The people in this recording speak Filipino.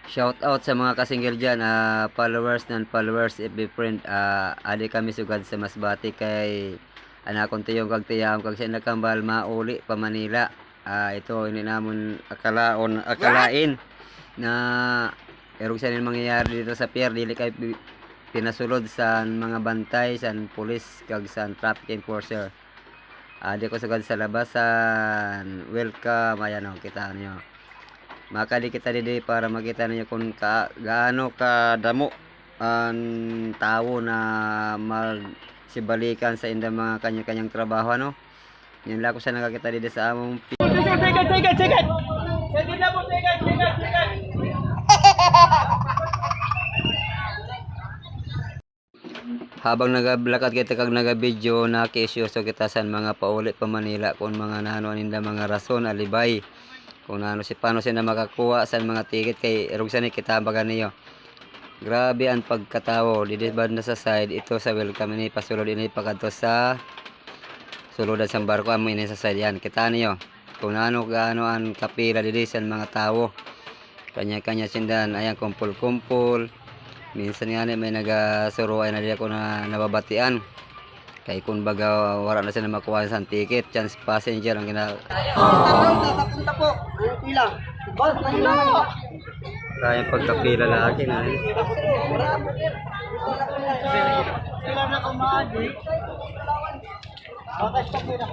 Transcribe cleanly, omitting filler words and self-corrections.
Shout out sa mga kasingil dyan, followers, non-followers, FB friend, adi kami sugad sa Masbati kay anakon tiyong kag tiyam kag sa nakambal mauli pa Manila. Ito hindi namon akalain na erong sa mangyayari dito sa pier dili kay pinasulod sa mga bantay sa pulis kag sa traffic enforcer. Di ko sugad sa labasan. Welcome, ayan o, kita nyo. Makali kita didi para makita niyo kung gaano kadamo ang tao na magsibalikan sa indang mga kanya-kanyang trabaho, ano. Yan lang ko sa nakakita didi sa among habang nagablakad kita kag naga-video na kiisyoso kita sa mga pauli pa Manila kung mga nano ninda mga rason alibay kung ano si paano sila makakuha sa mga ticket kay erong sa kita baga niyo. Grabe ang pagkatawo dito ba na sa side ito sa welcome ni pasulod ini pagadto sa suludan sa barko amo ini sa side yan kita niyo kung ano gaano ang kapila dito sa mga tao kanya-kanya sindan ayan kumpul-kumpul minsan nga may nagasuruan na di ako na nababatian kay kung baga wala na sila makuha sa ticket chance passenger ang Punta po. Ang pila. Bal, pila. kaya pagkapila na akin na Pila na kumaagi. Bakit sa pila?